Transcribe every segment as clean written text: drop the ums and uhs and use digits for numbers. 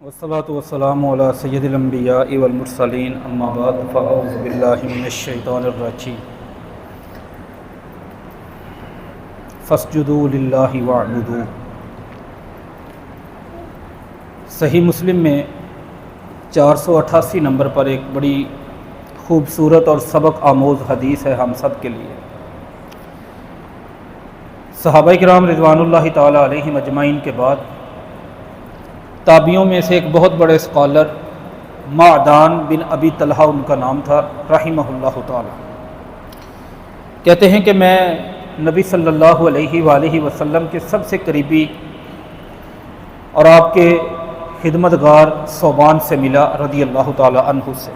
والصلاة والسلام على سید الانبیاء والمرسلین اما بعد فاعوذ باللہ من الشیطان الرجیم فاسجدوا للہ واعبدوا۔ صحیح مسلم میں 488 نمبر پر ایک بڑی خوبصورت اور سبق آموز حدیث ہے ہم سب کے لیے۔ صحابہ کرام رضوان اللہ تعالی علیہم اجمعین کے بعد تابعیوں میں سے ایک بہت بڑے اسکالر معدان بن ابی طلحہ ان کا نام تھا رحمہ اللہ تعالی۔ کہتے ہیں کہ میں نبی صلی اللہ علیہ وآلہ وسلم کے سب سے قریبی اور آپ کے خدمتگار صوبان سے ملا رضی اللہ تعالی عنہ سے۔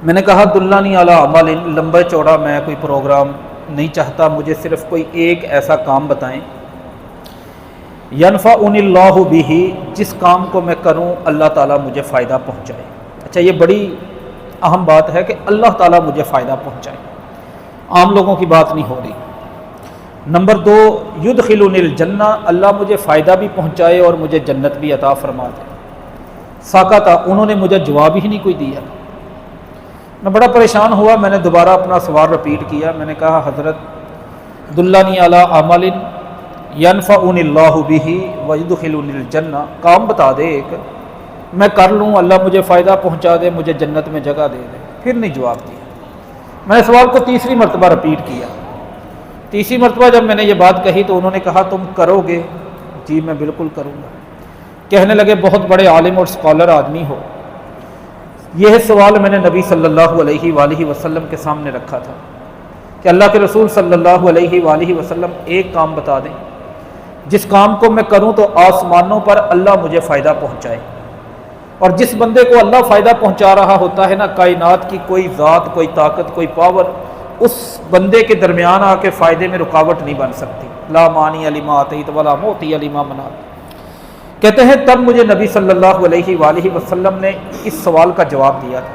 میں نے کہا دلانی علی عمل، لمبا چوڑا میں کوئی پروگرام نہیں چاہتا، مجھے صرف کوئی ایک ایسا کام بتائیں ینفعنی اللہ بہ، جس کام کو میں کروں اللہ تعالیٰ مجھے فائدہ پہنچائے۔ اچھا، یہ بڑی اہم بات ہے کہ اللہ تعالیٰ مجھے فائدہ پہنچائے، عام لوگوں کی بات نہیں ہو رہی۔ نمبر 2، یدخلنی الجنہ، اللہ مجھے فائدہ بھی پہنچائے اور مجھے جنت بھی عطا فرما دے۔ ساکتا، انہوں نے مجھے جواب ہی نہیں کوئی دیا۔ میں بڑا پریشان ہوا، میں نے دوبارہ اپنا سوال رپیٹ کیا۔ میں نے کہا حضرت دلانی علی عمل ینفعنی اللہ بہ ویدخلنی الجنہ، کام بتا دے ایک میں کر لوں، اللہ مجھے فائدہ پہنچا دے، مجھے جنت میں جگہ دے دے۔ پھر نہیں جواب دیا۔ میں نے سوال کو تیسری مرتبہ رپیٹ کیا۔ تیسری مرتبہ جب میں نے یہ بات کہی تو انہوں نے کہا تم کرو گے؟ جی میں بالکل کروں گا۔ کہنے لگے بہت بڑے عالم اور اسکالر آدمی ہو، یہ سوال میں نے نبی صلی اللہ علیہ وآلہ وسلم کے سامنے رکھا تھا کہ اللہ کے رسول صلی اللہ علیہ وآلہ وسلم ایک کام بتا دیں جس کام کو میں کروں تو آسمانوں پر اللہ مجھے فائدہ پہنچائے۔ اور جس بندے کو اللہ فائدہ پہنچا رہا ہوتا ہے نا، کائنات کی کوئی ذات، کوئی طاقت، کوئی پاور اس بندے کے درمیان آ کے فائدے میں رکاوٹ نہیں بن سکتی۔ لا مانی لما اعطیت ولا معطی لما منعت۔ کہتے ہیں تب مجھے نبی صلی اللہ علیہ وآلہ وسلم نے اس سوال کا جواب دیا تھا۔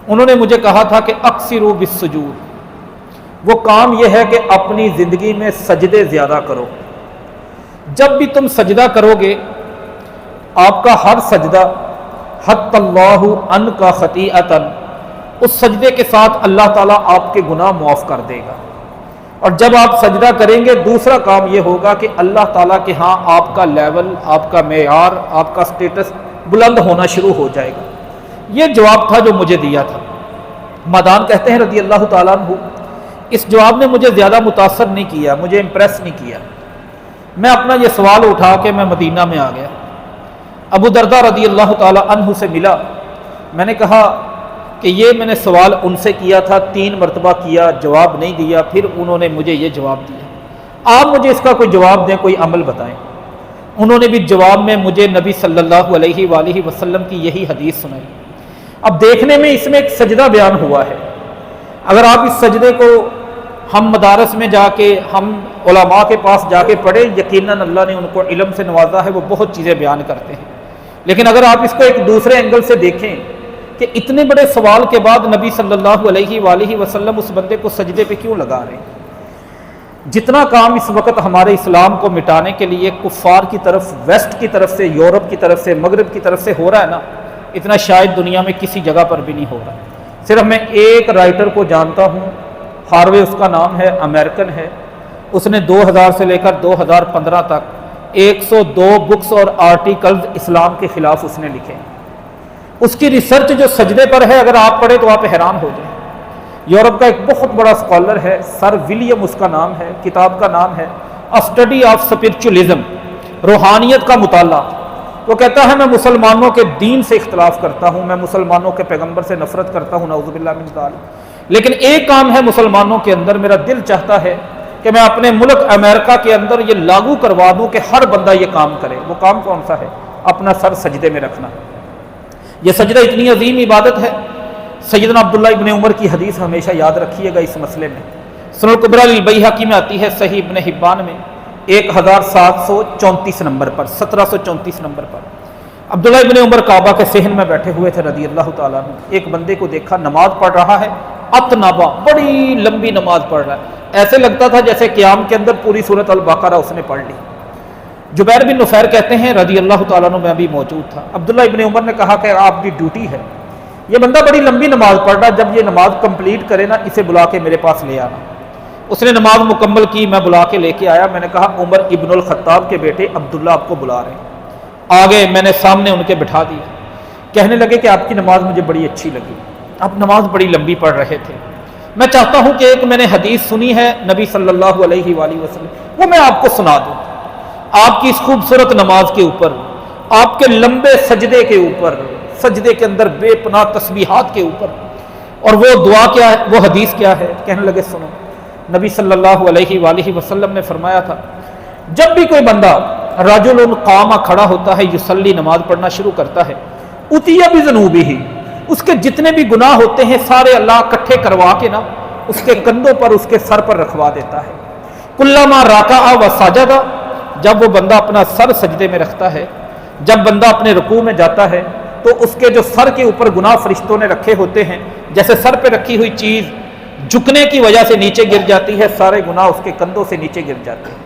انہوں نے مجھے کہا تھا کہ اکثروا بالسجود، وہ کام یہ ہے کہ اپنی زندگی میں سجدے زیادہ کرو۔ جب بھی تم سجدہ کرو گے، آپ کا ہر سجدہ حتی اللہ عنک خطیئۃ، اس سجدے کے ساتھ اللہ تعالیٰ آپ کے گناہ معاف کر دے گا۔ اور جب آپ سجدہ کریں گے، دوسرا کام یہ ہوگا کہ اللہ تعالیٰ کے ہاں آپ کا لیول، آپ کا معیار، آپ کا سٹیٹس بلند ہونا شروع ہو جائے گا۔ یہ جواب تھا جو مجھے دیا تھا۔ مادان کہتے ہیں رضی اللہ تعالیٰ عنہ، اس جواب نے مجھے زیادہ متاثر نہیں کیا، مجھے امپریس نہیں کیا۔ میں اپنا یہ سوال اٹھا کے میں مدینہ میں آ گیا، ابو درداء رضی اللہ تعالی عنہ سے ملا۔ میں نے کہا کہ یہ میں نے سوال ان سے کیا تھا، 3 مرتبہ کیا، جواب نہیں دیا، پھر انہوں نے مجھے یہ جواب دیا، آپ مجھے اس کا کوئی جواب دیں، کوئی عمل بتائیں۔ انہوں نے بھی جواب میں مجھے نبی صلی اللہ علیہ وآلہ وسلم کی یہی حدیث سنائی۔ اب دیکھنے میں اس میں ایک سجدہ بیان ہوا ہے، اگر آپ اس سجدے کو ہم مدارس میں جا کے، ہم علماء کے پاس جا کے پڑھیں، یقیناً اللہ نے ان کو علم سے نوازا ہے، وہ بہت چیزیں بیان کرتے ہیں۔ لیکن اگر آپ اس کو ایک دوسرے اینگل سے دیکھیں کہ اتنے بڑے سوال کے بعد نبی صلی اللہ علیہ وآلہ وسلم اس بندے کو سجدے پہ کیوں لگا رہے ہیں؟ جتنا کام اس وقت ہمارے اسلام کو مٹانے کے لیے کفار کی طرف، ویسٹ کی طرف سے، یورپ کی طرف سے، مغرب کی طرف سے ہو رہا ہے نا، اتنا شاید دنیا میں کسی جگہ پر بھی نہیں ہو رہا۔ صرف میں ایک رائٹر کو جانتا ہوں، ہاروے اس کا نام ہے، امریکن ہے، اس نے 2000 سے لے کر 2015 تک 102 بکس اور آرٹیکلز اسلام کے خلاف اس نے لکھے۔ اس کی ریسرچ جو سجدے پر ہے، اگر آپ پڑھیں تو آپ حیران ہو جائیں۔ یورپ کا ایک بہت بڑا اسکالر ہے، سر ولیم اس کا نام ہے، کتاب کا نام ہے A Study of Spiritualism، روحانیت کا مطالعہ۔ وہ کہتا ہے میں مسلمانوں کے دین سے اختلاف کرتا ہوں، میں مسلمانوں کے پیغمبر سے نفرت کرتا ہوں، نعوذ باللہ من ذالک، لیکن ایک کام ہے مسلمانوں کے اندر، میرا دل چاہتا ہے کہ میں اپنے ملک امریکہ کے اندر یہ لاگو کروا دوں کہ ہر بندہ یہ کام کرے۔ وہ کام کون سا ہے؟ اپنا سر سجدے میں رکھنا۔ یہ سجدہ اتنی عظیم عبادت ہے، سیدنا عبداللہ ابن عمر کی حدیث ہمیشہ یاد رکھیے گا اس مسئلے میں، سنن الکبریٰ للبیہقی میں آتی ہے، صحیح ابن حبان میں 1734 نمبر پر، 1734 نمبر پر۔ عبداللہ ابن عمر کعبہ کے صحن میں بیٹھے ہوئے تھے رضی اللہ تعالیٰ عنہ، ایک بندے کو دیکھا نماز پڑھ رہا ہے، اتنابا، بڑی لمبی نماز پڑھ رہا ہے، ایسے لگتا تھا جیسے قیام کے اندر پوری سورۃ البقرہ اس نے پڑھ لی۔ जुबैर बिन नुफैर कहते हैं रदी अल्लाह तआला अन्हु, मैं भी मौजूद था। अब्दुल्ला इब्न उमर ने कहा कि आपकी ड्यूटी है, ये बंदा बड़ी लंबी नमाज पढ़ रहा, जब ये नमाज कंप्लीट करे ना, इसे बुला के मेरे पास ले आना। उसने नमाज मुकम्मल की, मैं बुला के लेके आया। मैंने कहा उमर इब्नुल खत्ताब के बेटे अब्दुल्ला आपको बुला रहे हैं। आ गए, मैंने सामने उनके बिठा दिया। कहने लगे कि आपकी नमाज मुझे बड़ी अच्छी लगी, आप नमाज बड़ी लंबी पढ़ रहे थे। मैं चाहता हूँ कि एक मैंने हदीस सुनी है नबी सल्लल्लाहु अलैहि वसल्लम, वो मैं आपको सुना दूँ। आपकी इस खूबसूरत नमाज के ऊपर, आपके लंबे सजदे के ऊपर, सजदे के अंदर बेपनाह तस्बीहात के ऊपर, और वो दुआ क्या है, वो हदीस क्या है। कहने लगे सुनो, नबी सल्लल्लाहु अलैहि वसल्लम ने फरमाया था, जब भी कोई बंदा राजुल कामा खड़ा होता है, युसल्ली नमाज पढ़ना शुरू करता है, उतिया भी ज़नूबी ही, उसके जितने भी गुनाह होते हैं सारे अल्लाह इकट्ठे करवा के ना उसके कंधों पर, उसके सर पर रखवा देता है। कुल्लमा राका व साजदा, जब वो बंदा अपना सर सजदे में रखता है, जब बंदा अपने रुकू में जाता है, तो उसके जो सर के ऊपर गुनाह फरिश्तों ने रखे होते हैं, जैसे सर पे रखी हुई चीज़ झुकने की वजह से नीचे गिर जाती है, सारे गुनाह उसके कंधों से नीचे गिर जाते हैं।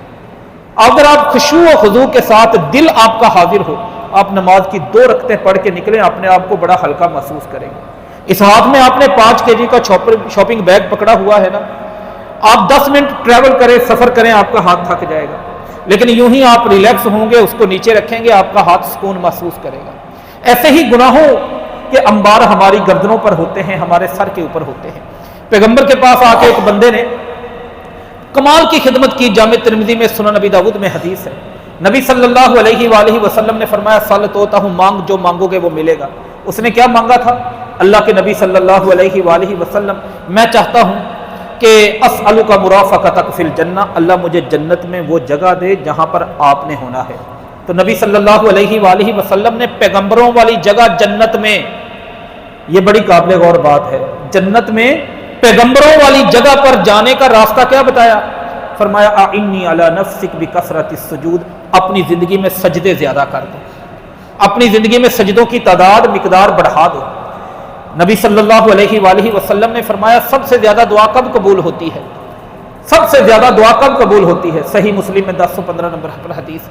अगर आप खुशू व खुजू के साथ, दिल आपका हाजिर हो, आप नमाज की 2 रकतें पढ़ के निकलें, अपने आप को बड़ा हल्का महसूस करेंगे। इस हाथ में आपने 5 kg का शॉपिंग बैग पकड़ा हुआ है ना, आप 10 मिनट ट्रैवल करें, सफ़र करें, आपका हाथ थक जाएगा, लेकिन यूं ही आप रिलैक्स होंगे, उसको नीचे रखेंगे, आपका हाथ सुकून महसूस करेगा। ऐसे ही गुनाहों के अंबार हमारी गर्दनों पर होते हैं, हमारे सर के ऊपर होते हैं। पैगंबर के पास आके एक बंदे ने कमाल की खिदमत की। जामे तिरमिज़ी में, सुनन नबी दाऊद में हदीस है, नबी सल्लल्लाहु अलैहि वसल्लम ने फरमाया, सल तोता हूँ, मांग जो मांगोगे वो मिलेगा। उसने क्या मांगा था? अल्लाह के नबी सल्लल्लाहु अलैहि वसल्लम, मैं चाहता हूँ कि असअलु का मुराफ़क़तक फिल जन्ना, अल्लाह मुझे जन्नत में वो जगह दे जहाँ पर आपने होना है। तो नबी सल्लल्लाहु अलैहि वसल्लम ने पैगंबरों वाली जगह जन्नत में, ये बड़ी काबिल गौर बात है, जन्नत में पैगंबरों वाली जगह पर जाने का रास्ता क्या बताया? फरमाया आइन्नी अला नफ्सिक बिकसरतिस सुजूद, अपनी ज़िंदगी में सजदे ज़्यादा कर दो, अपनी ज़िंदगी में सजदों की तादाद मिकदार बढ़ा दो। नबी सल्लल्लाहु अलैहि वसल्लम ने फरमाया, सबसे ज़्यादा दुआ कब कबूल होती है? सबसे ज़्यादा दुआ कब कबूल होती है? सही मुस्लिम में 1015 नंबर पर हदीस।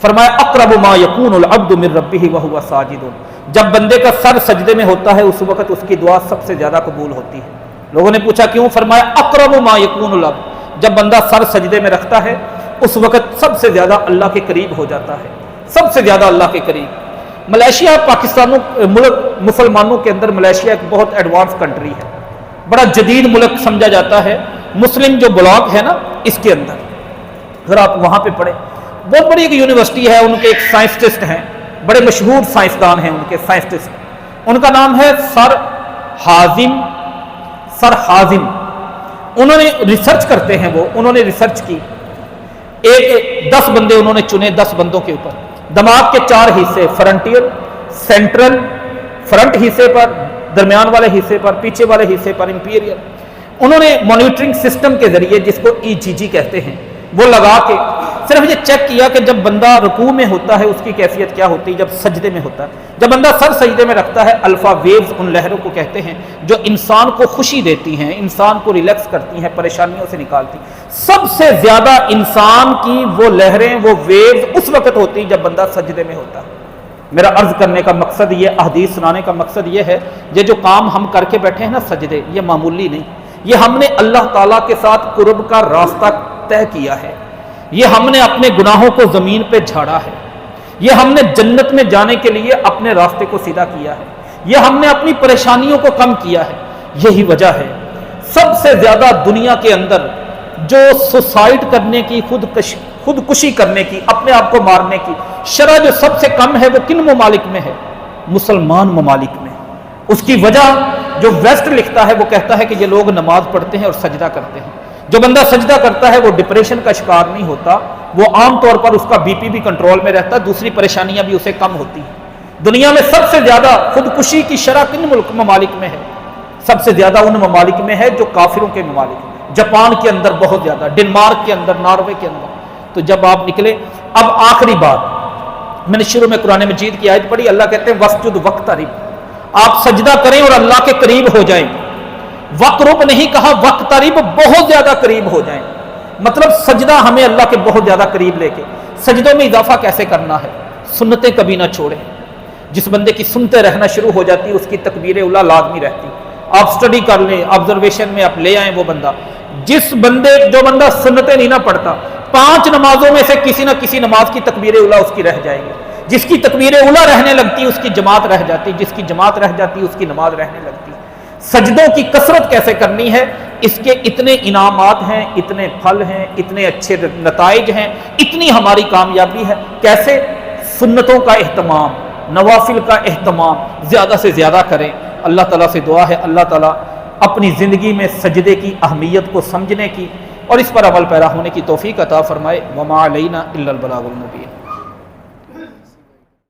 फरमाया अक़रबु मा यकूनुल अब्दु मिन रब्बिही व हुवा साजिदुन, जब बंदे का सर सजदे में होता है, उस वक़्त उसकी दुआ सबसे ज़्यादा कबूल होती है। लोगों ने पूछा क्यों? फरमाया अक़रबु मा यकूनुल अब्द, जब बंदा सर सजदे में रखता है, उस वक़्त सबसे ज़्यादा अल्लाह के करीब हो जाता है, सबसे ज़्यादा अल्लाह के करीब। मलेशिया, पाकिस्तानों मुल्क मुसलमानों के अंदर मलेशिया एक बहुत एडवांस कंट्री है, बड़ा जदीद मुल्क समझा जाता है। मुस्लिम जो ब्लॉक है ना, इसके अंदर अगर आप वहाँ पे पढ़े, बहुत बड़ी एक यूनिवर्सिटी है, उनके एक साइंटिस्ट हैं, बड़े मशहूर साइंसदान हैं उनके साइंटिस्ट, उनका नाम है सर हाजिम। उन्होंने रिसर्च करते हैं, उन्होंने रिसर्च की, एक 10 बंदे उन्होंने चुने, 10 बंदों के ऊपर दिमाग के 4 हिस्से, फ्रंटियर, सेंट्रल, फ्रंट हिस्से पर, दरमियान वाले हिस्से पर, पीछे वाले हिस्से पर इंपीरियल। उन्होंने मॉनिटरिंग सिस्टम के जरिए, जिसको EGG कहते हैं, वो लगा के सिर्फ ये चेक किया कि जब बंदा रुकू में होता है उसकी कैफियत क्या होती है, जब सजदे में होता है, जब बंदा सर सजदे में रखता है, अल्फा वेव्स उन लहरों को कहते हैं जो इंसान को खुशी देती हैं, इंसान को रिलैक्स करती हैं, परेशानियों से निकालती हैं। सबसे ज्यादा इंसान की वो लहरें, वो वेव्स उस वक्त होती हैं जब बंदा सजदे में होता है। मेरा अर्ज करने का मकसद ये, अहदीस सुनाने का मकसद ये है, ये जो काम हम करके बैठे हैं ना सजदे, ये मामूली नहीं, ये हमने अल्लाह ताला के साथ कुर्ब का रास्ता तय किया है, ये हमने अपने गुनाहों को ज़मीन पे झाड़ा है, ये हमने जन्नत में जाने के लिए अपने रास्ते को सीधा किया है, ये हमने अपनी परेशानियों को कम किया है। यही वजह है सबसे ज़्यादा दुनिया के अंदर जो सुसाइड करने की, खुदकुशी करने की, अपने आप को मारने की शरह जो सबसे कम है, वो किन ममालिक में है? मुसलमान ममालिक में। उसकी वजह जो वेस्ट लिखता है, वो कहता है कि ये लोग नमाज पढ़ते हैं और सजदा करते हैं। जो बंदा सजदा करता है वो डिप्रेशन का शिकार नहीं होता, वो आम तौर पर उसका BP भी कंट्रोल में रहता है, दूसरी परेशानियां भी उसे कम होती हैं। दुनिया में सबसे ज्यादा खुदकुशी की शरह किन ममालिक में है? सबसे ज्यादा उन ममालिक में है जो काफिरों के ममालिक हैं। जापान के अंदर बहुत ज्यादा, डेनमार्क के अंदर, नॉर्वे के अंदर। तो जब आप निकले, अब आखिरी बात, मैंने शुरू में कुरान मजीद की आयत पढ़ी, अल्लाह कहते हैं वस्जुद वक्तरिब, आप सजदा करें और अल्लाह के करीब हो जाएं। वक्रुब नहीं कहा, वक्तरिब, बहुत ज्यादा करीब हो जाएं। मतलब सजदा हमें अल्लाह के बहुत ज्यादा करीब लेके, سجدوں میں اضافہ کیسے کرنا ہے، سنتیں کبھی نہ چھوڑیں. جس بندے کی سنتے رہنا شروع ہو جاتی اس کی تکبیر اولا لازمی رہتی. آپ سٹڈی کر لیں، آبزرویشن میں آپ لے آئیں وہ بندہ. جو بندہ سنتیں نہیں نہ پڑھتا، 5 نمازوں میں سے کسی نہ کسی نماز کی تکبیر اولا اس کی رہ جائے گی. جس کی تکبیر اولا رہنے لگتی اس کی جماعت رہ جاتی، جس کی جماعت رہ جاتی اس کی نماز رہنے لگتی. سجدوں کی کثرت کیسے کرنی ہے، اس کے اتنے انعامات ہیں، اتنے پھل ہیں، اتنے اچھے نتائج ہیں، اتنی ہماری کامیابی ہے. کیسے؟ سنتوں کا اہتمام، نوافل کا اہتمام زیادہ سے زیادہ کریں. اللہ تعالیٰ سے دعا ہے اللہ تعالیٰ اپنی زندگی میں سجدے کی اہمیت کو سمجھنے کی اور اس پر عمل پیرا ہونے کی توفیق عطا فرمائے. وما علینا الا البلاغ المبین.